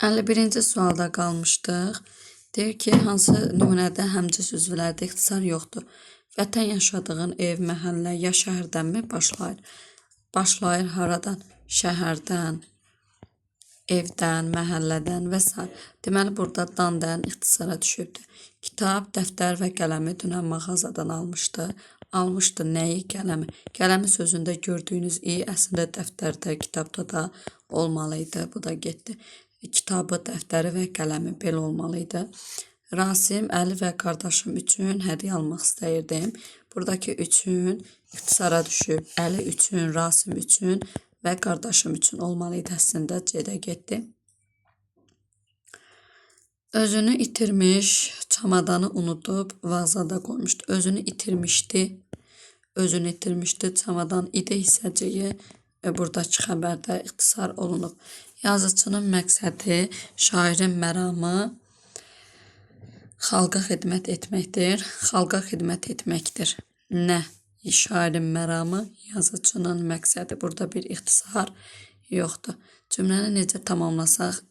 51-ci sualda qalmışdıq. Deyir ki, hansı nümunədə həmcis üzvlərdə ixtisar yoxdur? Vətən yaşadığın ev, məhəllə ya şəhərdənmi başlayır? Başlayır haradan? Şəhərdən, evdən, məhəllədən və s. Deməli, burada dan dayan ixtisara düşübdür. Kitab, dəftər və qələmi dünən mağazadan almışdı. Almışdı nəyi? Qələmi. Qələmi sözündə gördüyünüz i əslində dəftərdə, kitabda da olmalıydı. Bu da getdi. Kitabı, dəftəri və qələmi belə olmalıydı. Rasim, Əli və qardaşım üçün hədiyyə almaq istəyirdim. Buradakı üçün ixtisara düşüb. Əli üçün, Rasim üçün və qardaşım üçün olmalıydı əslində. C-də getdi. Özünü itirmiş, çamadanı unudub, vağzada qoymuşdu. Özünü itirmişdi. Özünü itirmişdi, çamadan idi hissəciyi buradakı xəbərdə ixtisar olunub. Yazıcının məqsədi, şairin məramı xalqa xidmət etməkdir. Xalqa xidmət etməkdir. Nə? Şairin məramı, yazıcının məqsədi. Burada bir ixtisar yoxdur. Cümləni necə tamamlasaq?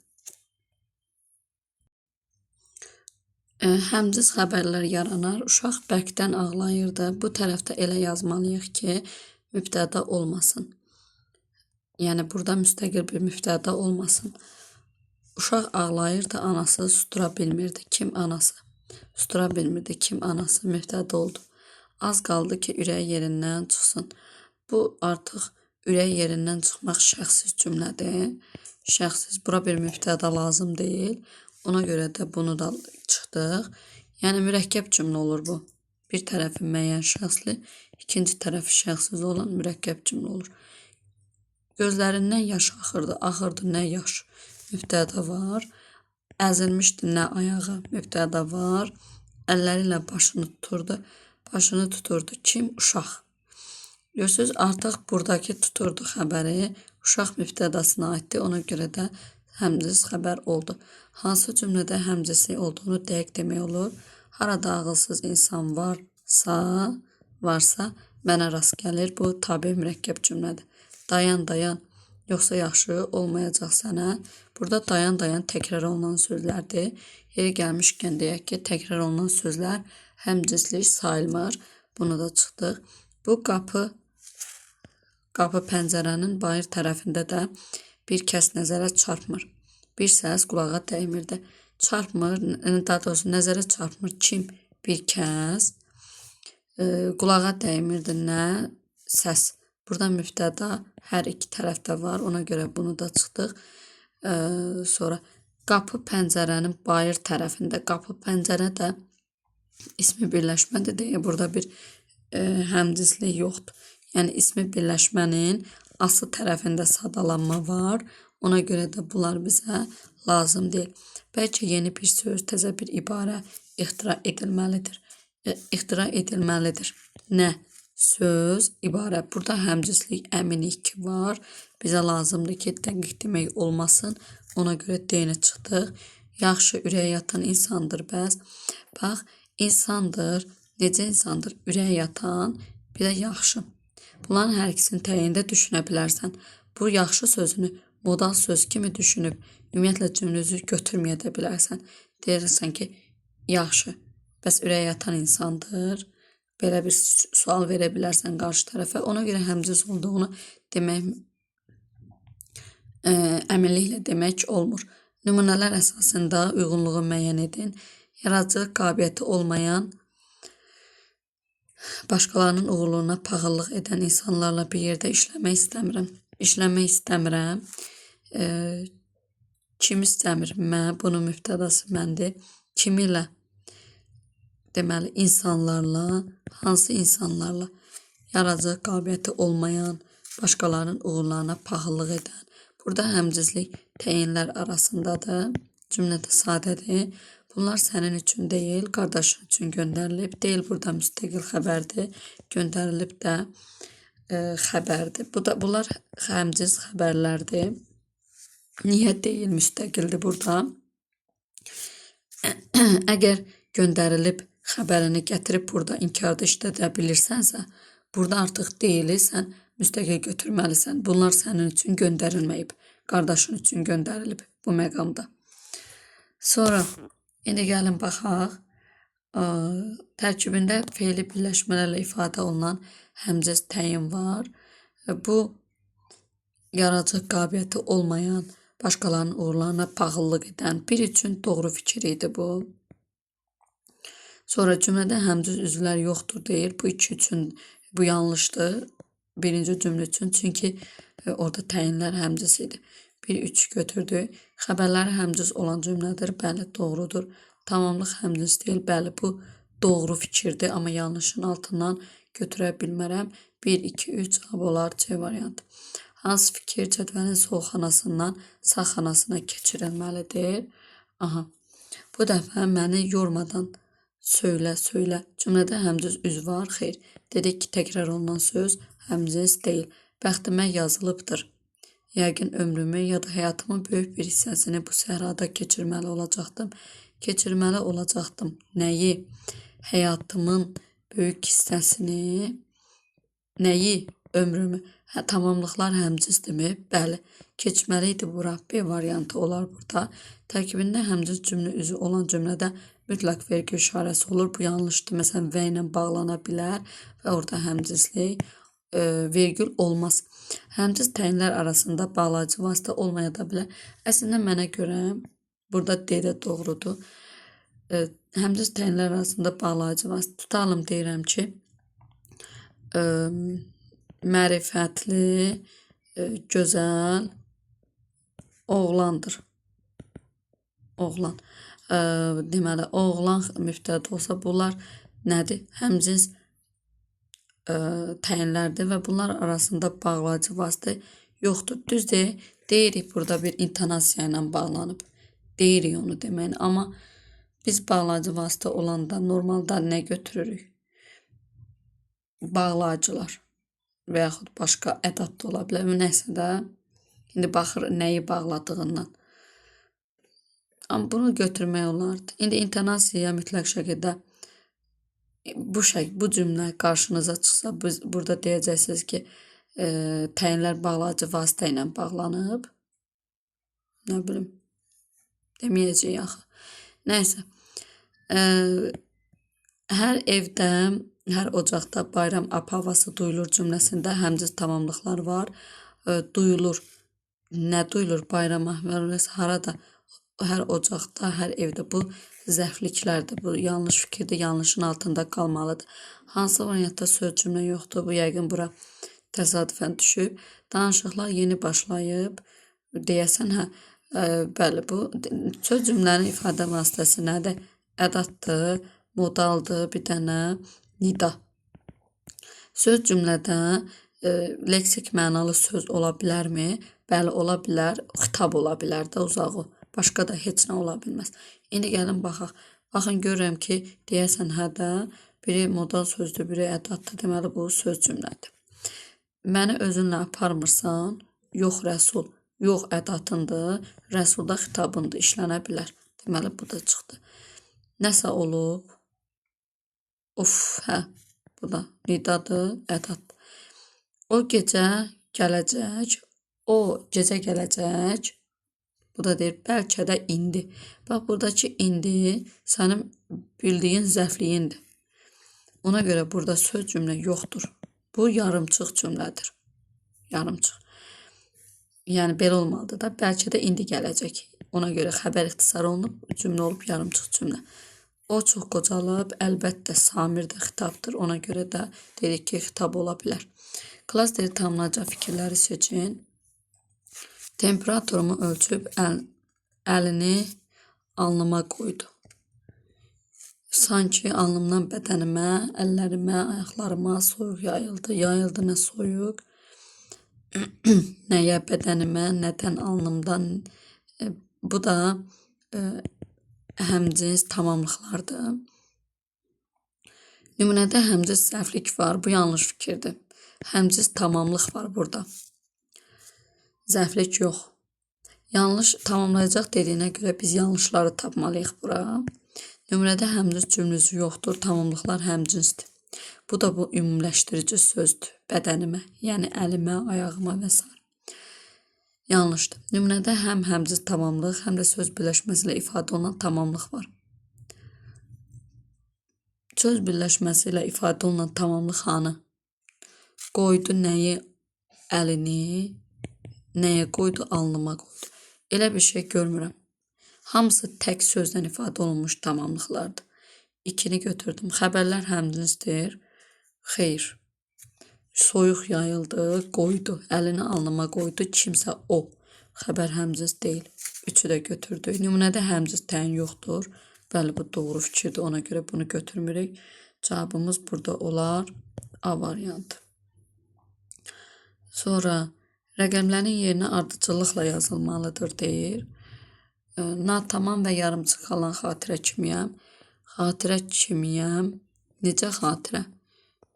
Həmciz xəbərlər yaranar. Uşaq bərkdən ağlayırdı. Bu tərəfdə elə yazmalıyıq ki, mübtəda olmasın. Yəni, burada müstəqil bir mübtəda olmasın. Uşaq ağlayırdı, anası sustura bilmirdi. Kim anası? Sustura bilmirdi. Kim anası? Mübtəda oldu. Az qaldı ki, ürək yerindən çıxsın. Bu artıq ürək yerindən çıxmaq şəxsiz cümlədir. Şəxsiz. Bura bir mübtəda lazım deyil. Ona görə də bunu da çıxdıq. Yəni, mürəkkəb cümlə olur bu. Bir tərəfi müəyyən şəxsli, ikinci tərəfi şəxsiz olan mürəkkəb cümlə olur. Gözlərindən yaş axırdı. Axırdı nə yaş? Mübtəda var. Əzilmişdi nə ayağı? Mübtəda var. Əlləri ilə başını tuturdu. Başını tuturdu. Kim? Uşaq. Görürsünüz, artıq buradakı tuturdu xəbəri uşaq mübtədasına aiddir. Ona görə də həmciz xəbər oldu. Hansı cümlədə həmcizlik olduğunu dəqiq demək olur. Harada ağılsız insan varsa mənə rast gəlir. Bu tabe mürəkkəb cümlədir. Dayan, dayan, yoxsa yaxşı olmayacaq sənə. Burada dayan, dayan təkrar olunan sözlərdir. Yeri gəlmişkən deyək ki, təkrar olunan sözlər həmcizlik sayılmır. Bunu da çıxdıq. Bu qapı pəncərənin bayır tərəfində də bir kəs nəzərə çarpmır. Bir səs qulağa dəymirdi. Çarpmır, daha doğrusu nəzərə çarpmır. Kim? Bir kəs. Qulağa dəymirdi nə? Səs. Burada mübtəda hər iki tərəfdə var. Ona görə bunu da çıxdıq. Sonra qapı pəncərənin bayır tərəfində. Qapı pəncərə də ismi birləşmədir deyə burada bir həmcizlik yoxdur. Yəni ismi birləşmənin aslı tərəfində sadalanma var. Ona görə də bunlar bizə lazım deyil. Bəlkə yeni bir söz, təzə bir ibarə ixtira edilməlidir. İxtira edilməlidir. Nə? Söz, ibarə. Burada həmcizlik əminik ki var. Bizə lazımdır ki, dəqiq demək olmasın. Ona görə deyini çıxdıq. Yaxşı, ürək yatan insandır bəs. Bax, insandır. Necə insandır? Ürək yatan, bir də yaxşı. Bunların hər ikisinin təyində düşünə bilərsən. Bu yaxşı sözünü modal söz kimi düşünüb, ümumiyyətlə cümlünüzü götürməyə də bilərsən. Deyirsən ki, yaxşı, bəs ürək yatan insandır. Belə bir sual verə bilərsən qarşı tərəfə. Ona görə həmciz olduğunu demək, əminliklə demək olmur. Nümunələr əsasında uyğunluğu müəyyən edin. Yaradıcılıq qabiliyyəti olmayan, başqalarının uğurluğuna paxıllıq edən insanlarla bir yerdə işləmək istəmirəm. İşləmək istəmirəm. Kim istəmir? Mən. Bunun mübtədası məndir. Kimi ilə? Deməli, insanlarla. Hansı insanlarla? Yaradıcılıq qabiliyyəti olmayan, başqalarının uğurlarına paxıllıq edən. Burada həmcizlik təyinlər arasındadır. Cümlədə sadədir. Bunlar sənin üçün deyil, qardaşın üçün göndərilib. Deyil burada müstəqil xəbərdir. Göndərilib də xəbərdir. Bunlar həmciz xəbərlərdir. Niyə deyil müstəqildir burada? Əgər göndərilib xəbərini gətirib burada inkarda işlədə bilirsənsə, burada artıq deyili sən müstəqil götürməlisən. Bunlar sənin üçün göndərilməyib. Qardaşın üçün göndərilib bu məqamda. Sonra indi gəlin baxaq. Tərkibində fe'li birləşmələrlə ifadə olunan həmcəz təyin var. Bu yaradıcı qabiliyyəti olmayan, başqalarının uğurlarına paxıllıq edən bir üçün doğru fikir idi bu. Sonra cümlədə həmcəz üzvlər yoxdur deyir. Bu iki üçün bu yanlışdır. Birinci cümlə üçün, çünki orada təyinlər həmcəz idi. 1-3 götürdük. Xəbərləri həmcəz olan cümlədir. Bəli, doğrudur. Tamamlıq həmcəz deyil. Bəli, bu doğru fikirdir, amma yanlışın altından götürə bilmərəm. 1, 2, 3 cavab olar C variantı. Hansı fikir cədvəlin sol xanasından sağ xanasına keçirilməlidir? Aha. Bu dəfə məni yormadan söylə. Cümlədə həmcəz üz var, xeyr. Dedik ki, təkrar olunan söz həmcəz deyil. Bəxtimə yazılıbdır. Yəqin ömrümü ya da həyatımın böyük bir hissəsini bu səhrada keçirməli olacaqdım. Nəyi? Həyatımın böyük hissəsini. Nəyi? Ömrümü. Tamamlıqlar həmcəzdimi? Bəli. Keçməli idi bura. B variantı olar burada. Tərkibində həmcəz cümlə üzü olan cümlədə mütləq vergül işarəsi olur. Bu yanlışdır. Məsələn, və ilə bağlana bilər və orada həmcəzlik vergül olmaz. Həmcəz təyinlər arasında bağlayıcı vasitə olmaya da bilər. Əslində mənə görə burada D də doğrudur. Həmcəz təyinlər arasında bağlayıcı vasitə tutalım deyirəm ki, mərifətli, gözəl oğlandır. Oğlan. Deməli, oğlan mübtəda olsa bunlar nədir? Həmcəz təyinlərdir və bunlar arasında bağlayıcı vasitə yoxdur. Düzdür, deyirik burada bir intonasiya ilə bağlanıb. Deyirik onu deməyin, amma biz bağlayıcı vasitə olanda normalda nə götürürük? Bağlayıcılar və yaxud başqa ədat da ola bilər. Nəsə də indi baxır nəyi bağladığından. Amma bunu götürmək olardı. İndi intonasiyaya mütləq şəkildə bu cümlə qarşınıza çıxsa, burada deyəcəksiniz ki, təyinlər bağlayıcı vasitə ilə bağlanıb. Nə bilim, deməyəcəyik axı. Nəysə, hər evdə, hər ocaqda bayram ap-havası duyulur cümləsində həmcəz tamamlıqlar var. Duyulur. Nə duyulur? Bayram ap-havası harada? Hər ocaqda, hər evdə. Bu zəfliklərdir. Bu yanlış fikirdir. Yanlışın altında qalmalıdır. Hansı variantda söz cümlə yoxdur? Bu yəqin bura təsadüfən düşüb. Danışıqlar yeni başlayıb. Deyəsən, bəli, bu söz cümlənin ifadə vasitəsi nədir? Ədatdır, modaldır, bir dənə nida. Söz cümlədə leksik mənalı söz ola bilərmi? Bəli, ola bilər. Xitab ola bilər də uzağı. Başqa da heç nə ola bilməz. İndi gəlin baxaq. Baxın, görürəm ki, deyəsən hədə biri modal sözdür, biri ədatdır. Deməli, bu söz cümlədir. Məni özünlə aparmırsan? Yox, Rəsul. Yox, ədatındır. Rəsulda xitabındır, işlənə bilər. Deməli, bu da çıxdı. Nəsə olub? Of, bu da nidadır, ədatdır. O gecə gələcək. O gecə gələcək. Bu da deyir, bəlkə də indi. Bax, buradakı indi sənin bildiyin zəfliyindir. Ona görə burada söz cümlə yoxdur. Bu yarımçıq cümlədir. Yarımçıq. Yəni, belə olmalıdır da, bəlkə də indi gələcək. Ona görə xəbər ixtisar olunub, cümlə olub yarımçıq cümlə. O çox qocalıb, əlbəttə Samir də xitabdır. Ona görə də dedik ki, xitab ola bilər. Klasteri tamamlayacaq fikirləri seçin. Temperaturumu ölçüb əlini alnıma qoydu. Sanki alnımdan bədənimə, əllərimə, ayaqlarıma soyuq yayıldı. Yayıldı nə soyuq? Nəyə bədənimə, nədən alnımdan? Bu da həmcins tamamlıqlardır. Nümunədə həmcins zəflik var. Bu yanlış fikirdir. Həmcins tamamlıq var burada. Zəflik yox. Yanlış tamamlayacaq dediyinə görə biz yanlışları tapmalıyıq bura. Nümunədə həmcins cümləsi yoxdur. Tamamlıqlar həmcinsdir. Bu da bu ümumiləşdirici sözdür. Bədənimə, yəni əlimə, ayağıma və s. Yanlışdır. Nümunədə həm həmzə tamamlıq, həm də söz birləşməsi ilə ifadə olunan tamamlıq var. Söz birləşməsi ilə ifadə olunan tamamlıq hanı? Qoydu nəyi əlini, nəyə qoydu alnıma qoydu. Elə bir şey görmürəm. Hamısı tək sözdən ifadə olunmuş tamamlıqlardır. 2-ni götürdüm. Xəbərlər həmcinsdir. Xeyr. Soyuq yayıldı, qoydu. Əlini alnıma qoydu. Kimsə o. Xəbər həmcins deyil. 3-ü də götürdük. Nümunədə həmcins təyin yoxdur. Bəli, bu doğru fikirdir. Ona görə bunu götürmürük. Cavabımız burada olar A variantı. Sonra rəqəmlərin yerinə ardıcıllıqla yazılmalıdır deyir. Natamam və yarımçıq qalan xatirə kimiyəm? Xatirə kimiyəm? Necə xatirə?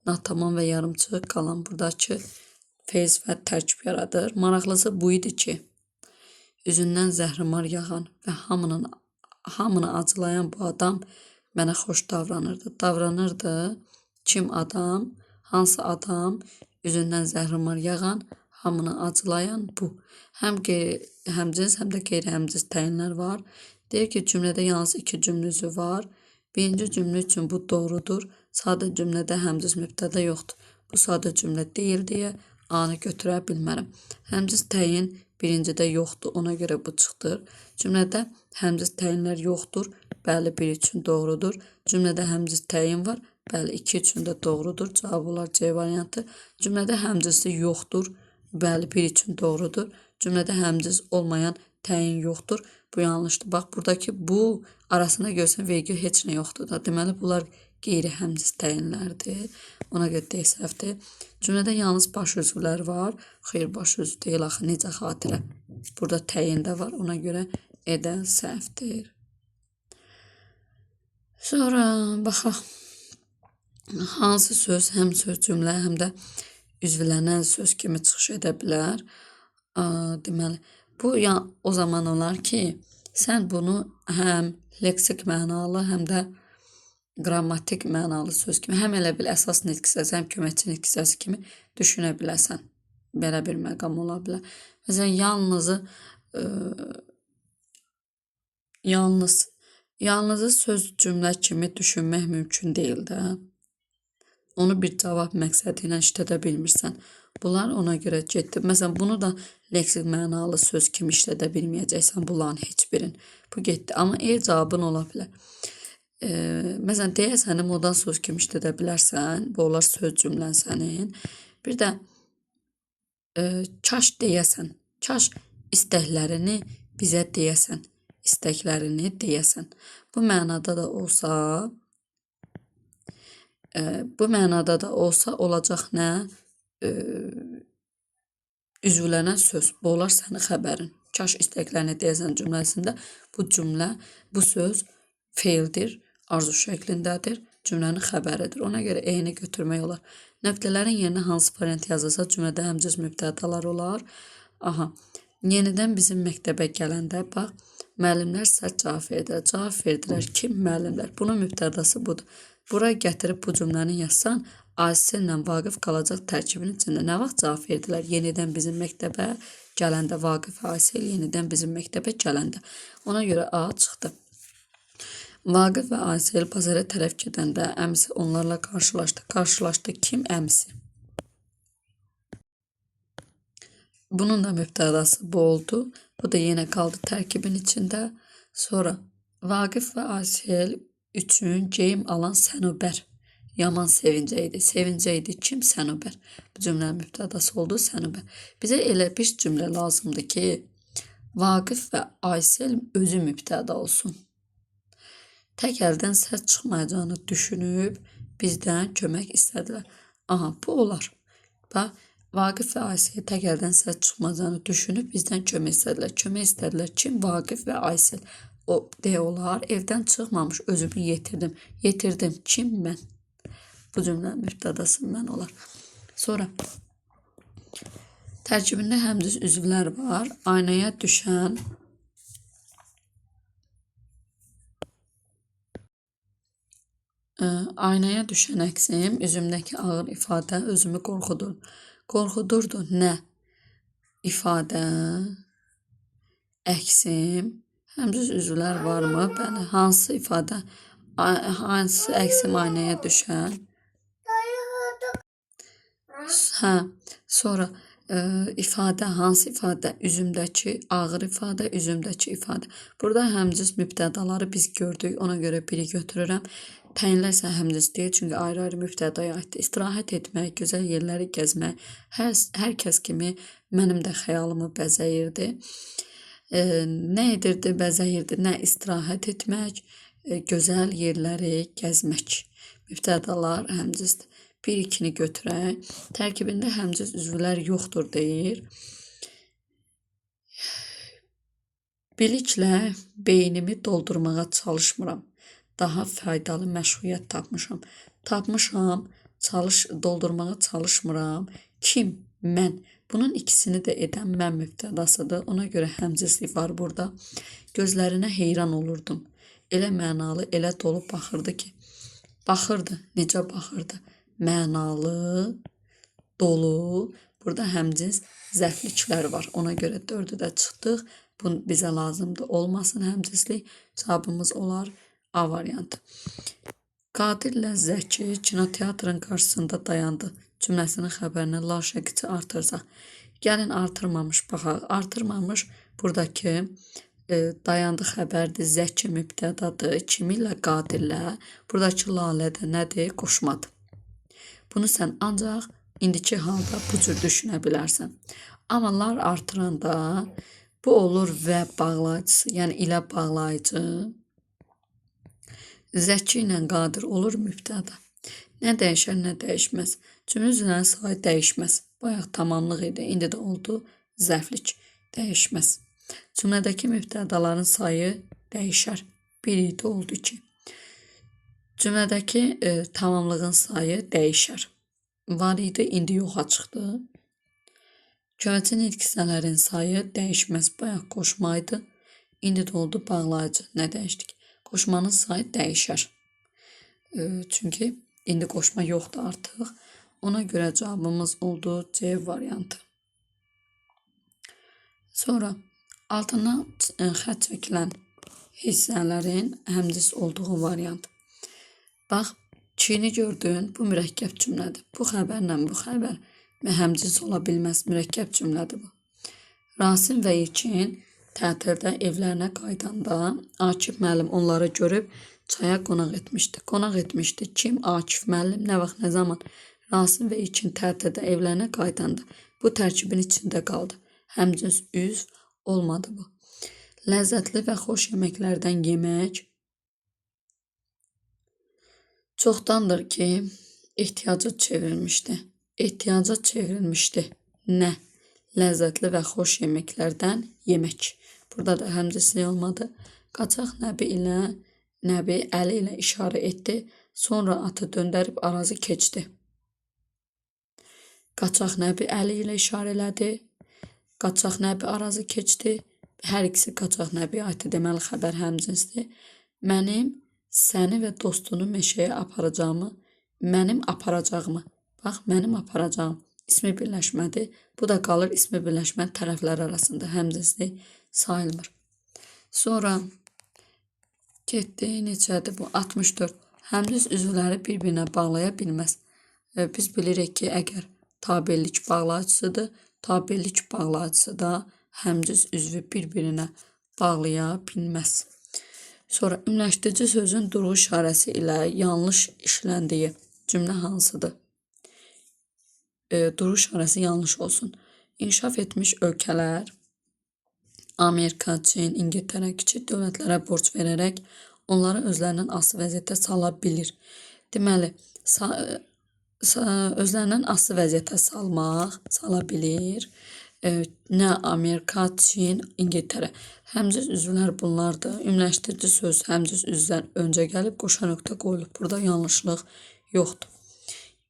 Natamam və yarımçıq qalan buradakı feil sifət tərkib yaradır. Maraqlısı bu idi ki, üzündən zəhrimar yağan və hamını acılayan bu adam mənə xoş davranırdı. Davranırdı. Kim adam? Hansı adam? Üzündən zəhrimar yağan, hamını acılayan bu. Həmcins, həm də qeyri-həmcins təyinlər var. Deyir ki, cümlədə yalnız 2 cümlə üzvü var. Birinci cümlə üçün bu doğrudur. Sadə cümlədə həmcins mübtəda yoxdur. Bu sadə cümlə deyil deyə A-nı götürə bilmərəm. Həmcins təyin birincidə yoxdur. Ona görə bu çıxdır. Cümlədə həmcins təyinlər yoxdur. Bəli, 1 üçün doğrudur. Cümlədə həmcins təyin var. Bəli, 2 üçün də doğrudur. Cavab olar C variantı. Cümlədə həmcinsi yoxdur. Bəli, 1 üçün doğrudur. Cümlədə həmcins olmayan təyin yoxdur. Bu yanlışdır. Bax, buradakı bu arasında görsən vergül heç nə yoxdur da. Deməli, bunlar qeyri-həmcins təyinlərdir. Ona görə D səhvdir. Cümlədə yalnız baş üzvlər var. Xeyr, baş üzv deyil axı. Necə xatirə? Burada təyin də var. Ona görə E-də səhvdir. Sonra baxaq. Hansı söz həm söz cümlə, həm də üzvlənən söz kimi çıxış edə bilər? Deməli, bu o zaman olar ki, sən bunu həm leksik mənalı, həm də qrammatik mənalı söz kimi, həm elə bil əsas nitq hissəsi, həm köməkçi nitq hissəsi kimi düşünə biləsən. Belə bir məqam ola bilər. Məsələn, yalnızı söz cümlə kimi düşünmək mümkün deyil də. Onu bir cavab məqsədi ilə işlədə bilmirsən. Bunlar ona görə getdi. Məsələn, bunu da leksik mənalı söz kimi işlədə bilməyəcəksən bunların heç birin. Bu getdi. Amma cavabın ola bilər. Məsələn, deyəsən, modan söz kimi işlədə bilərsən. Bu olar söz cümlən sənin. Bir də kaş deyəsən. Kaş istəklərini bizə deyəsən. İstəklərini deyəsən. Bu mənada da olsa olacaq nə? Üzvlənən söz. Bu olar sənin xəbərin. Kaş istəklərini deyəsən cümləsində bu söz feildir, arzu şəklindədir, cümlənin xəbəridir. Ona görə E-ni götürmək olar. Nöqtələrin yerinə hansı variant yazılsa cümlədə həmcins mübtədalar olar? Aha. Yenidən bizim məktəbə gələndə bax, müəllimlər sərt cavab verdilər. Cavab verdilər. Kim? Müəllimlər. Bunun mübtədası budur. Bura gətirib bu cümləni yazsan, Asil ilə Vaqif qalacaq tərkibin içində. Nə vaxt cavab verdilər? Yenidən bizim məktəbə gələndə. Vaqif və Asil yenidən bizim məktəbə gələndə. Ona görə A çıxdı. Vaqif və Asil bazara tərəf gedəndə əmisi onlarla qarşılaşdı. Qarşılaşdı kim? Əmisi. Bunun da mübtədası bu oldu. Bu da yenə qaldı tərkibin içində. Sonra Vaqif və Asil üçün geyim alan Sənubər. Yaman sevincəydi. Sevincəydi kim? Sənubər. Bu cümlənin mübtədası oldu Sənubər. Bizə elə bir cümlə lazımdır ki, Vaqif və Aysel özü mübtəda olsun. Tək əldən səs çıxmayacağını düşünüb bizdən kömək istədilər. Aha, bu olar. Bax, Vaqif və Aysel tək əldən səs çıxmayacağını düşünüb bizdən kömək istədilər. Kömək istədilər kim? Vaqif və Aysel. O deyə olar. Evdən çıxmamış özümü yetirdim. Yetirdim kim? Mən. Bu cümlənin mübtədası mən olar. Sonra tərkibində həmcins üzvlər var. Aynaya düşən əksim, üzümdəki ağır ifadə özümü qorxudur. Qorxudurdu nə? ifadə, əksim, həmzüz üzvlər varmı? Bəli, hansı ifadə, hansı əksim aynaya düşən? Hə, sonra ifadə, hansı ifadə? Üzümdəki ağır ifadə, üzümdəki ifadə. Burada həmzüz mübtədaları biz gördük, ona görə biri götürürəm. Təyinlər isə həmzüz deyil, çünki ayrı-ayrı mübtədaya aiddir. İstirahət etmək, gözəl yerləri gəzmək, hər kəs kimi mənim də xəyalımı bəzəyirdi. Nə edirdi, bəzəyirdi? Nə istirahət etmək, gözəl yerləri gəzmək. Mübtədalar həmzüzdür. 1-2-ni götürək. Tərkibində həmzüz üzvlər yoxdur deyir. Biliklə beynimi doldurmağa çalışmıram. Daha faydalı məşğuliyyət tapmışam. Doldurmağa çalışmıram. Kim? Mən. Bunun ikisini də edən mən mübtədasıdır. Ona görə həmzizlik var burada. Gözlərinə heyran olurdum. Elə mənalı, elə dolu baxırdı ki. Baxırdı. Necə baxırdı? Mənalı, dolu. Burada həmciz zərfliklər var. Ona görə 4-ü də çıxdıq. Bu bizə lazımdır. Olmasın həmcizlik. Cavabımız olar A variantı. Qadirlə Zəki kinoteatrın qarşısında dayandı. Cümləsinin xəbərini lar şəkilçi artırsaq. Gəlin artırmamış baxaq. Artırmamış buradakı dayandı xəbərdir. Zəki mübtədadır. Kimi ilə? Qadirlə. Buradakı lalə də nədir? Qoşmadır. Bunu sən ancaq indiki halda bu cür düşünə bilərsən. Amma lar artıranda bu olur və bağlayıcısı, yəni ilə bağlayıcı. Zəki ilə qadir olur mübtəda. Nə dəyişər, nə dəyişməz. Cümlə üzvlərinin sayı dəyişməz. Bayaq tamamlıq idi, indi də oldu zərflik. Dəyişməz. Cümlədəki mübtədaların sayı dəyişər. 1 idi, oldu 2. Cümlədəki tamamlığın sayı dəyişər. Var idi, indi yoxa çıxdı. Köməkçi nitq hissələrin sayı dəyişməz. Bayaq qoşmaydı, indi də oldu bağlayıcı. Nə dəyişdik? Qoşmanın sayı dəyişər. Çünki indi qoşma yoxdur artıq. Ona görə cavabımız oldu C variantı. Sonra altına xətt çəkilən hissələrin həmzis olduğu variant. Bax, Çini gördün, bu mürəkkəb cümlədir. Bu xəbərlə bu xəbər həmciz ola bilməz, mürəkkəb cümlədir bu. Rasim və Yekin tətildə evlərinə qaydanda Akif müəllim onları görüb çaya qonaq etmişdi. Qonaq etmişdi kim? Akif müəllim. Nə vaxt, nə zaman? Rasim və Yekin tətildə evlərinə qaydanda. Bu tərkibin içində qaldı. Həmciz üzv olmadı bu. Ləzzətli və xoş yeməklərdən yemək çoxdandır ki, ehtiyaca çevrilmişdi. Ehtiyaca çevrilmişdi. Nə? Ləzzətli və xoş yeməklərdən yemək. Burada da həmzislik olmadı. Qaçaq Nəbi əli ilə işarə etdi. Sonra atı döndərib arazı keçdi. Qaçaq Nəbi əli ilə işarə elədi. Qaçaq Nəbi arazı keçdi. Hər ikisi Qaçaq Nəbiyə aiddir. Deməli, xəbər həmcinsdir. Mənim səni və dostunu meşəyə aparacağımı, mənim aparacağımı, bax, mənim aparacağım ismi birləşmədir. Bu da qalır ismi birləşmə tərəflər arasında həmcinslik sayılmır. Sonra getdi, neçədir bu? 64. Həmciz üzvləri bir-birinə bağlaya bilməz. Biz bilirik ki, əgər tabellik bağlayıcısıdır, tabellik bağlayıcısı da həmciz üzvü bir-birinə bağlaya bilməz. Sonra ümləşdirici sözün durğu işarəsi ilə yanlış işləndiyi cümlə hansıdır? Durğu işarəsi yanlış olsun. İnkişaf etmiş ölkələr Amerika, Çin, İngiltərə kiçik dövlətlərə borc verərək onları özlərindən asılı vəziyyətə sala bilir. Deməli, özlərindən asılı vəziyyətə sala bilir. Nə Amerika, Çin, İngiltərə. Həmciz üzvlər bunlardır. Ümləşdirici söz həmciz üzvdən öncə gəlib qoşa nöqtə qoyulub. Burada yanlışlıq yoxdur.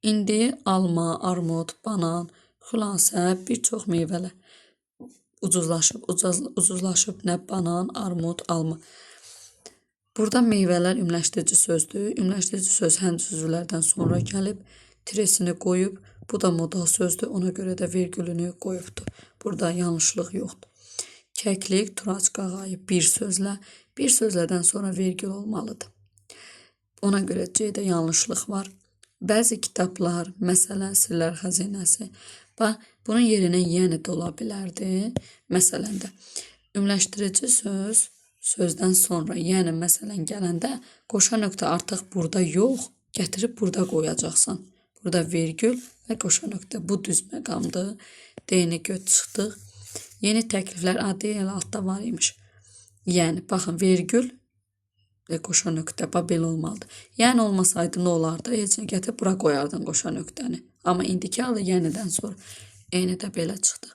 İndi alma, armud, banan, xülasə bir çox meyvələr ucuzlaşıb nə banan, armud, alma. Burada meyvələr ümləşdirici sözdür. Ümləşdirici söz həmciz üzvlərdən sonra gəlib, tiresini qoyub Bu da modal sözdür. Ona görə də vergülünü qoyubdur. Burada yanlışlıq yoxdur. Kəklik, Turac qağayı bir sözlə. Bir sözlədən sonra vergül olmalıdır. Ona görə C-də yanlışlıq var. Bəzi kitablar, məsələn, Sirlər Xəzinəsi. Bax, bunun yerinə yəni də ola bilərdi. Məsələn də, ümləşdirici söz sözdən sonra, yəni məsələn gələndə qoşa nöqtə artıq burada yox, gətirib burada qoyacaqsan. Burada vergül və qoşa nöqtə. Bu düz məqamdır. D-ni göt çıxdıq. Yeni təkliflər adi elə altda var imiş. Yəni, baxın, vergül və qoşa nöqtə belə olmalıdır. Yəni olmasaydı nə olardı? Heç nə gətirib bura qoyardın qoşa nöqtəni. Amma indiki halda yenidən sonra eyni də belə çıxdı.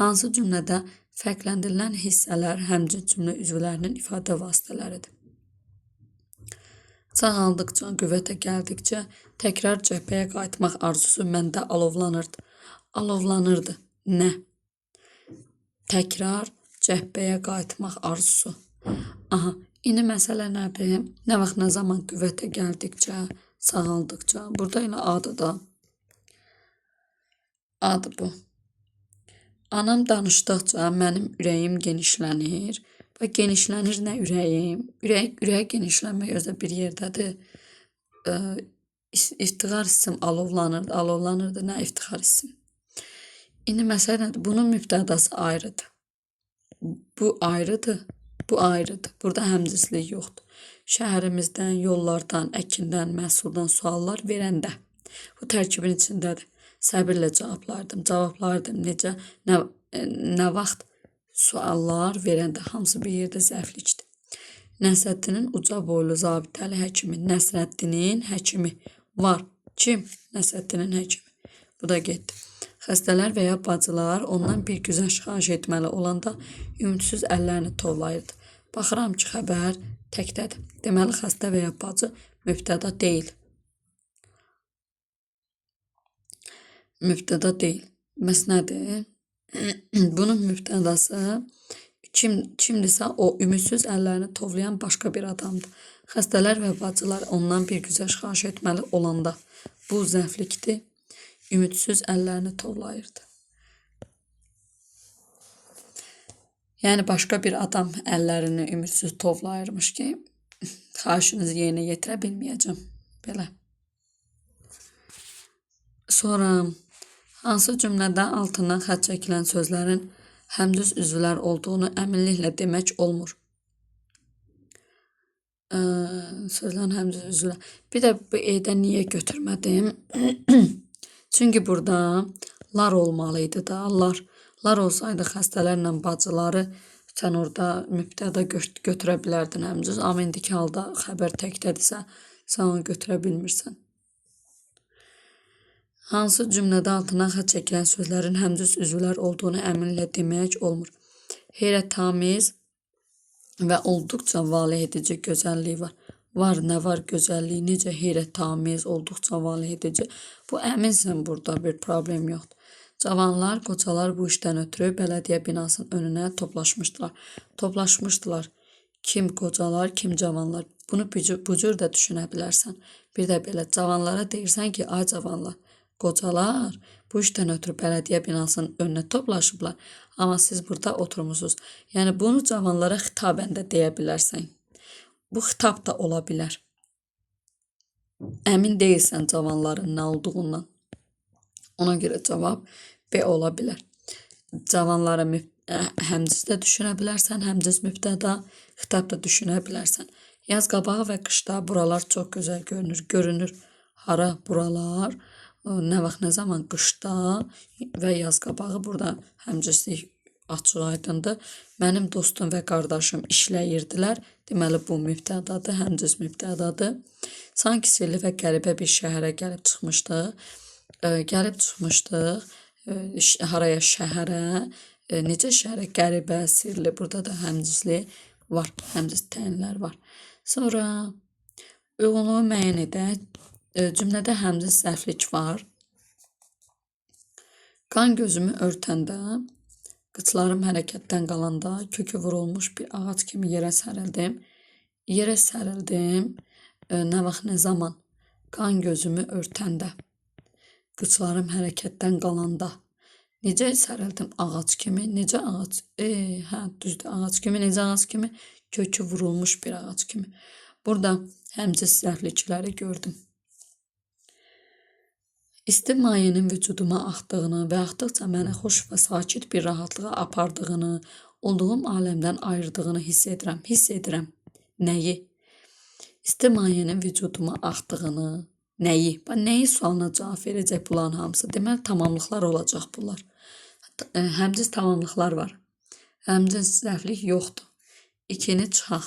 Hansı cümlədə fərqləndirilən hissələr həmcins cümlə üzvlərinin ifadə vasitələridir? Sağaldıqca, qüvvətə gəldikcə təkrar cəbhəyə qayıtmaq arzusu məndə alovlanırdı. Alovlanırdı. Nə? Təkrar cəbhəyə qayıtmaq arzusu. Aha, indi məsələ nədir? Nə vaxt, nə zaman qüvvətə gəldikcə, sağaldıqca. Burada elə adı da. Adı bu. Anam danışdıqca mənim ürəyim genişlənir. Və genişlənir nə ürəyim? Ürək genişlənmək özü bir yerdədir. İftixar hissim alovlanırdı. Alovlanırdı nə iftixar hissim? İndi məsələ nədir? Bunun mübtədası ayrıdır. Bu ayrıdır. Bu ayrıdır. Burada həmcinslik yoxdur. Şəhərimizdən, yollardan, əkindən, məhsuldan suallar verəndə. Bu tərkibin içindədir. Səbirlə cavablardım. Cavablardım necə, nə vaxt suallar verəndə. Hamısı bir yerdə zərflikdir. Nəsrəddinin uca boylu zabitəli həkimi. Nəsrəddinin həkimi var. Kim? Nəsrəddinin həkimi. Bu da getdi. Xəstələr və ya bacılar ondan bir güzəşt xahiş etməli olanda ümidsiz əllərini tovlayırdı. Baxıram ki, xəbər təkdədir. Deməli, xəstə və ya bacı mübtəda deyil. Mübtəda deyil. Bəs nədir? Bunun mübtədası kimdirsə o ümidsiz əllərini tovlayan başqa bir adamdır. Xəstələr və bacılar ondan bir güzəşt xahiş etməli olanda bu zərflikdir. Ümidsiz əllərini tovlayırdı. Yəni, başqa bir adam əllərini ümidsiz tovlayırmış ki, xahişinizi yerinə yetirə bilməyəcəm. Belə. Sonra, hansı cümlədə altından xətt çəkilən sözlərin həmcins üzvlər olduğunu əminliklə demək olmur? Sözlərin həmcins üzvlər. Bir də bu E-dən niyə götürmədim? Çünki burada lar olmalıydı da, lar. Lar olsaydı xəstələrlə bacıları sən orada mübtəda götürə bilərdin həmcins. Amma indiki halda xəbər təkdədirsə, sən onu götürə bilmirsən. Hansı cümlədə altından xətt çəkilən sözlərin həmcins üzvlər olduğunu əminliklə demək olmur? Heyrətamiz və olduqca valeh edici gözəlliyi var. Var, nə var gözəlliyi, necə heyrətamiz, olduqca valeh edici. Bu əminsən burada bir problem yoxdur. Cavanlar, qocalar bu işdən ötürü bələdiyyə binasının önünə toplaşmışdılar. Toplaşmışdılar. Kim qocalar, kim cavanlar. Bunu bu cür də düşünə bilərsən. Bir də belə cavanlara deyirsən ki, ay cavanlar, qocalar bu işdən ötürü bələdiyyə binasının önünə toplaşıblar. Amma siz burada oturmusunuz. Yəni bunu cavanlara xitabən də deyə bilərsən. Bu xitab da ola bilər. Əmin deyilsən cavanların nə olduğundan. Ona görə cavab B ola bilər. Cavanlara həmcins də düşünə bilərsən, həmcins mübtəda, xitab da düşünə bilərsən. Yaz qabağı və qışda buralar çox gözəl görünür. Hara buralar? Nə vaxt, nə zaman? Qışda və yaz qabağı burada həmcinslik açıq aydındır. Mənim dostum və qardaşım işləyirdilər. Deməli, bu mübtədadır, həmcins mübtədadır. Sanki sirli və qəribə bir şəhərə gəlib çıxmışdıq. Haraya? Şəhərə. Necə şəhərə? Qəribə, sirli. Burada da həmcinslik var, həmcins təyinlər var. Sonra uyğunluğu müəyyən edək. Cümlədə həmcins zərflik var. Qan gözümü örtəndə, qıçlarım hərəkətdən qalanda kökü vurulmuş bir ağac kimi yerə sərildim. Yerə sərildim. Nə vaxt, nə zaman? Qan gözümü örtəndə. Qıçlarım hərəkətdən qalanda. Necə sərildim ağac kimi, necə ağac? Hə, düzdür, ağac kimi, necə ağac kimi? Kökü vurulmuş bir ağac kimi. Burada həmcins zərflikləri gördüm. İsti mayenin vücuduma axdığını və axdıqca məni xoş və sakit bir rahatlığa apardığını, olduğum aləmdən ayırdığını hiss edirəm. Hiss edirəm. Nəyi? İsti mayenin vücuduma axdığını, nəyi? Nəyi sualına cavab verəcək bunların hamısı. Deməli, tamamlıqlar olacaq bunlar. Həmcins tamamlıqlar var. Həmcins zərflik yoxdur. İkini çıxaq.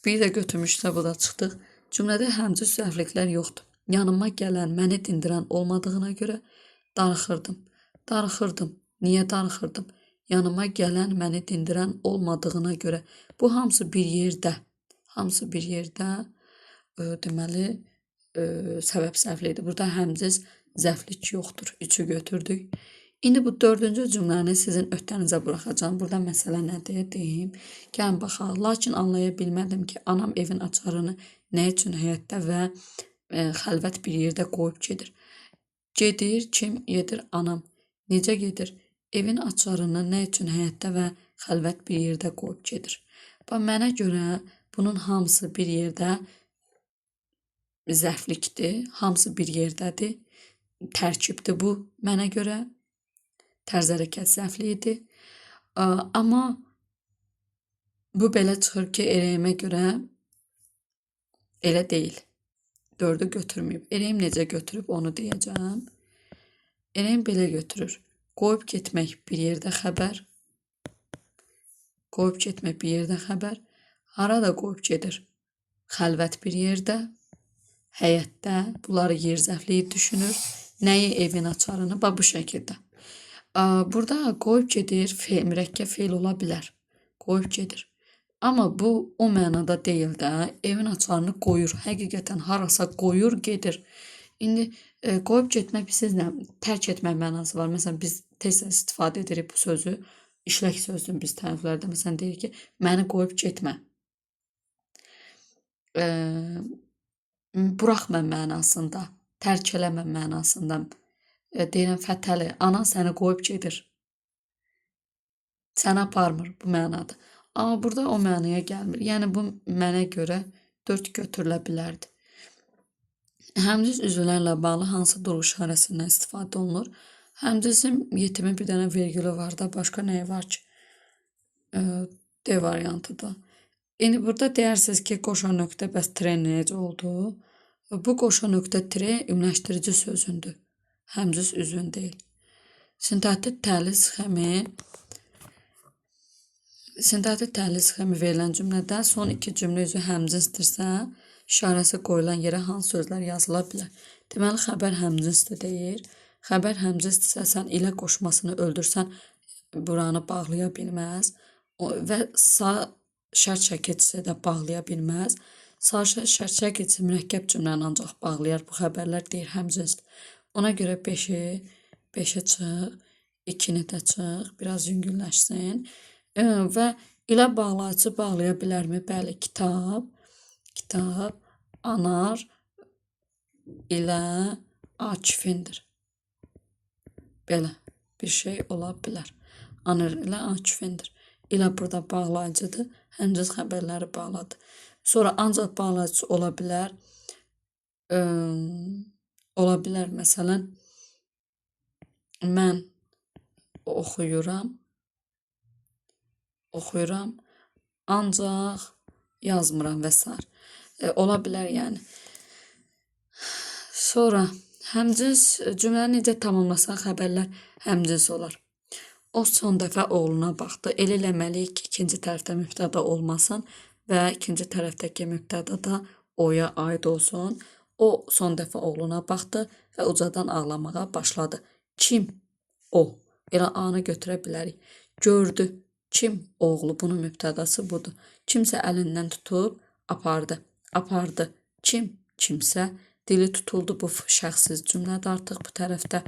Bir də götürmüşsə bu da çıxdıq. Cümlədə həmcins zərfliklər yoxdur. Yanıma gələn, məni dindirən olmadığına görə darıxırdım. Darıxırdım. Niyə darıxırdım? Yanıma gələn, məni dindirən olmadığına görə. Bu hamısı bir yerdə. Hamısı bir yerdə deməli səbəb zərflidir. Burada həmcins zərflik yoxdur. 3'ü götürdük. İndi bu 4-cü cümləni sizin öhdənizə buraxacağım. Burada məsələ nədir deyim. Gəlin baxaq. Lakin anlaya bilmədim ki, anam evin açarını nə üçün həyətdə və xəlvət bir yerdə qoyub gedir. Gedir, kim gedir? Anam. Necə gedir? Evin açarını nə üçün həyətdə və xəlvət bir yerdə qoyub gedir. Mənə görə bunun hamısı bir yerdə zərflikdir. Hamısı bir yerdədir. Tərkibdir bu mənə görə. Tərz hərəkət zərfliyidir. Amma bu belə çıxır ki, eləyimə görə elə deyil. 4'ü götürməyib. Eləyim necə götürüb onu deyəcəm. Eləyim belə götürür. Qoyub getmək bir yerdə xəbər. Qoyub getmək bir yerdə xəbər. Harada qoyub gedir? Xəlvət bir yerdə. Həyətdə. Bunları yer zərfliyi düşünür. Nəyi evin açarını? Bu şəkildə. Burada qoyub gedir, mürəkkəb feil ola bilər. Qoyub gedir. Amma bu o mənada deyil də. Evin açarını qoyur. Həqiqətən harasa qoyur, gedir. İndi qoyub getmək bilirsiniz nə? Tərk etmək mənası var. Məsələn, biz tez-tez istifadə edirik bu sözü. İşlək sözdür biz təriflərdə. Məsələn, deyirik ki, məni qoyub getmə. Buraxma mənasında. Tərk eləmə mənasında. Deyirəm fətəli. Anan səni qoyub gedir. Səni aparmır bu mənada. Amma burada o mənaya gəlmir. Yəni bu mənə görə 4 götürülə bilərdi. Həmcins üzvlərlə bağlı hansı duruş işarəsindən istifadə olunur? Həmcinsin yetimin bir dənə vergülü var da, başqa nəyi var ki? D variantıdır. İndi burada deyirsiniz ki, qoşa nöqtə bəs tre necə oldu? Bu qoşa nöqtə tre ümləşdirici sözündür. Həmcins üzvün deyil. Sintaktik təhlil sxemi verilən cümlədə son 2 cümlə üzvü həmcinsdirsə, işarəsi qoyulan yerə hansı sözlər yazıla bilər? Deməli, xəbər həmcinsdir deyir. Xəbər həmcinsdirsə, sən ilə qoşmasını öldürsən, buranı bağlaya bilməz. Və sağ şərt çəkicisi də bağlaya bilməz. Sağ şərt çəkici mürəkkəb cümləni ancaq bağlayar. Bu xəbərlər deyir həmcinsdir. Ona görə 5'e çıx, 2'ni də çıx, biraz yüngülləşsin. Və ilə bağlayıcı bağlaya bilərmi? Bəli, kitab, anar ilə Akifindir. Belə bir şey ola bilər. Anar ilə Akifindir. İlə burada bağlayıcıdır. Həmcins xəbərləri bağladı. Sonra ancaq bağlayıcı ola bilər. Ola bilər məsələn, mən oxuyuram, ancaq yazmıram və s. Ola bilər yəni. Sonra həmcins cümləni necə tamamlasan xəbərlər həmcins olar. O son dəfə oğluna baxdı. El eləməliyik ki, ikinci tərəfdə mübtəda olmasın və ikinci tərəfdəki mübtəda da oya aid olsun. O son dəfə oğluna baxdı və ucadan ağlamağa başladı. Kim? O. Elə anı götürə bilərik. Gördü. Kim? Oğlu. Bunun mübtədası budur. Kimsə əlindən tutub apardı. Apardı. Kim? Kimsə. Dili tutuldu. Bu şəxsiz cümlədir artıq bu tərəfdə.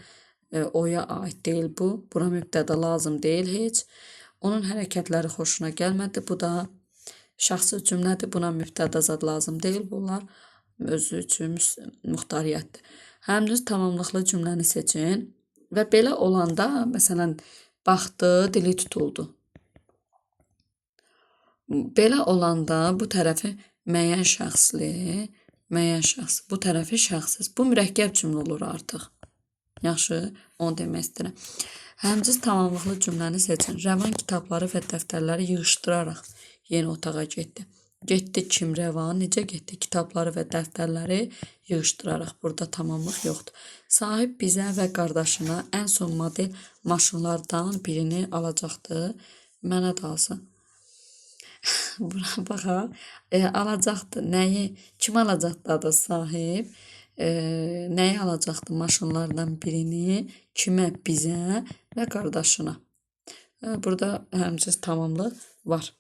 Oya aid deyil bu. Buna mübtəda lazım deyil heç. Onun hərəkətləri xoşuna gəlmədi. Bu da şəxsi cümlədir. Buna mübtəda zad lazım deyil bunlar. Özü üçün muxtariyyətdir. Həmcins tamamlıqlı cümləni seçin və belə olanda, məsələn, baxdı, dili tutuldu. Belə olanda bu tərəfi müəyyən şəxs, bu tərəfi şəxssiz. Bu mürəkkəb cümlə olur artıq. Yaxşı, onu demək istəyirəm. Həmcins tamamlıqlı cümləni seçin. Rəvan kitabları və dəftərləri yığışdıraraq yeni otağa getdi. Getdi kim Rəvan? Necə getdi? Kitabları və dəftərləri yığışdıraraq. Burada tamamlıq yoxdur. Sahib bizə və qardaşına ən son model maşınlardan birini alacaqdı. Mənə də alsın. Buna baxaq. Alacaqdı. Nəyi? Kim alacaqdı adı sahib? Nəyi alacaqdı? Maşınlardan birini. Kimə? Bizə və qardaşına. Burada həmcins tamamlıq var.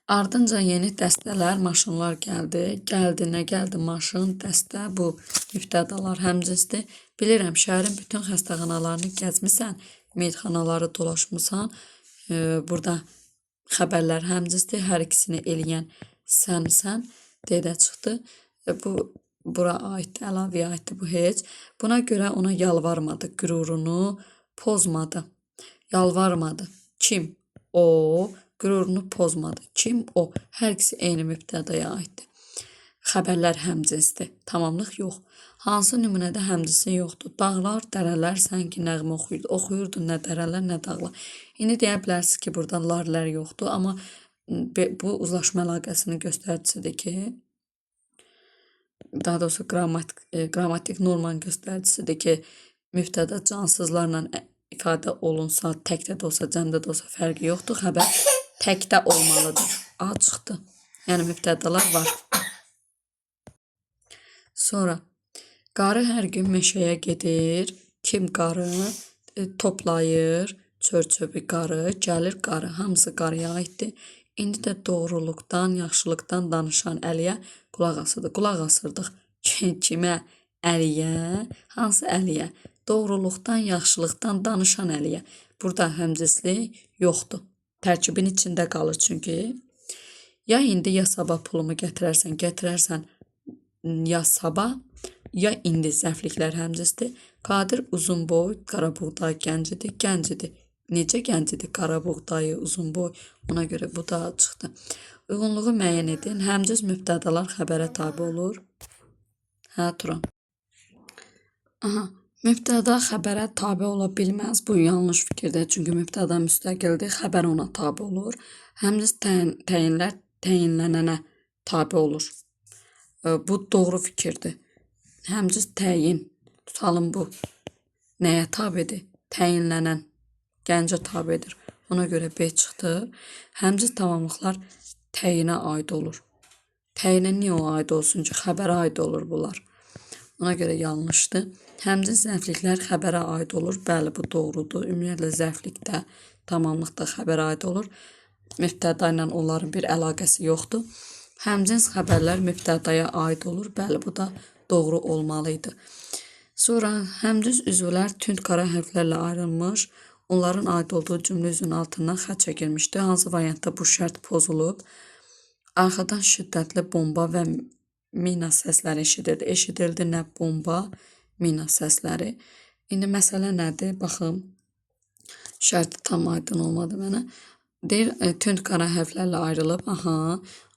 Ardınca yeni dəstələr, maşınlar gəldi. Gəldi, nə gəldi? Maşın, dəstə, bu mübtədalar həmcinsdir. Bilirəm, şəhərin bütün xəstəxanalarını gəzmisən, meyitxanaları dolaşmısan. Burada xəbərlər həmcinsdir. Hər ikisini eləyən sənsən. Deyə çıxdı. Bura aiddir, əlavəyə aiddir bu heç. Buna görə ona yalvarmadı, qürurunu pozmadı. Yalvarmadı. Kim? O. Qürurunu pozmadı. Kim? O. Hər ikisi eyni mübtədaya aiddir. Xəbərlər həmcinsdir. Tamamlıq yox. Hansı nümunədə həmcinsi yoxdur? Dağlar, dərələr sanki nəğmə oxuyurdu. Oxuyurdu nə dərələr, nə dağlar. İndi deyə bilərsiniz ki, burada larlər yoxdur, amma bu uzlaşma əlaqəsinin göstəricisidir ki, daha doğrusu qrammatik normanın göstəricisidir ki, mübtəda cansızlarla ifadə olunsa, təkdə də olsa, cəmdə də olsa fərqi yoxdur. Xəbər təkdə olmalıdır. A çıxdı. Yəni mübtədalar var. Sonra qarı hər gün meşəyə gedir. Kim qarı? Toplayır. Çör-çöpü qarı. Gəlir qarı. Hamısı qarıya aiddir. İndi də doğruluqdan, yaxşılıqdan danışan Əliyə qulaq asırdı. Qulaq asırdıq. Kimə? Əliyə. Hansı Əliyə? Doğruluqdan, yaxşılıqdan danışan Əliyə. Burada həmcinslik yoxdur. Tərkibin içində qalır çünki. Ya indi ya sabah pulumu gətirərsən ya sabah, ya indi zərfliklər həmcinsdir. Qadir uzun boy, qarabuğday gəncidir. Necə gəncidir? Qarabuğdayı, uzun boy. Ona görə bu da çıxdı. Uyğunluğu müəyyən edin. Həmcins mübtədalar xəbərə tabe olur. Turan. Mübtəda xəbərə tabe ola bilməz. Bu yanlış fikirdir. Çünki mübtəda müstəqildir. Xəbər ona tabe olur. Həmcins təyinlər təyinlənənə tabe olur. Bu doğru fikirdir. Həmcins təyin. Tutalım bu. Nəyə tabedir? Təyinlənən. Gəncə tabedir. Ona görə B çıxdı. Həmcins tamamlıqlar təyinə aid olur. Təyinə niyə o aid olsun ki? Xəbərə aid olur bunlar. Ona görə yanlışdır. Həmcins zərfliklər xəbərə aid olur. Bəli, bu doğrudur. Ümumiyyətlə zərflikdə, tamamlıqda xəbərə aid olur. Mübtəda ilə onların bir əlaqəsi yoxdur. Həmcins xəbərlər mübtədaya aid olur. Bəli, bu da doğru olmalıydı. Sonra həmcins üzvlər tünd qara hərflərlə ayrılmış. Onların aid olduğu cümlə üzünün altından xətt çəkilmişdi. Hansı variantda bu şərt pozulub? Arxadan şiddətli bomba və mina səsləri eşidildi. Eşidildi nə bomba, mina səsləri. İndi məsələ nədir? Baxın, şərti tam aydın olmadı mənə. Deyir, tünd qara hərflərlə ayrılıb.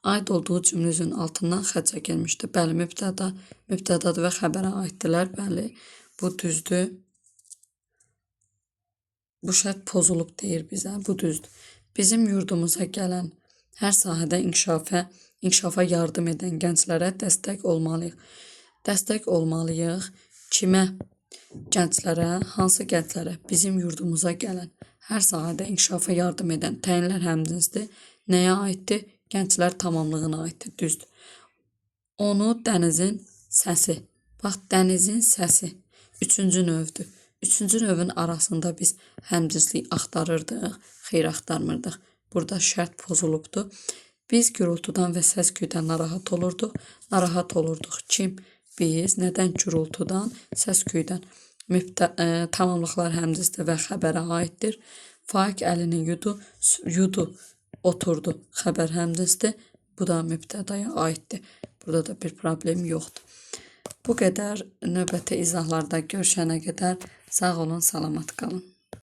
Aid olduğu cümlə üzünün altından xətt çəkilmişdi. Bəli, mübtədadır və xəbərə aiddirlər. Bəli, bu düzdür. Bu şərt pozulub deyir bizə. Bu düzdür. Bizim yurdumuza gələn hər sahədə inkişafa yardım edən gənclərə dəstək olmalıyıq. Dəstək olmalıyıq. Kimə? Gənclərə. Hansı gənclərə? Bizim yurdumuza gələn hər sahədə inkişafa yardım edən. Təyinlər həmcinsdir. Nəyə aiddir? Gənclər tamamlığına aiddir. Düzdür. Onu dənizin səsi. Bax, dənizin səsi. Üçüncü növdür. Üçüncü növün arasında biz həmcinslik axtarırdıq, xeyr axtarmırdıq. Burada şərt pozulubdur. Biz gürültüdən və səs-küydən narahat olurduq. Narahat olurduq. Kim? Biz. Nədən gürültüdən? Səs-küydən. Tamamlıqlar həmcinsdir və xəbərə aiddir. Faik əlini yudu, oturdu. Xəbər həmcinsdir. Bu da mübtədaya aiddir. Burada da bir problem yoxdur. Bu qədər. Növbəti izahlarda görüşənə qədər sağ olun, salamat qalın.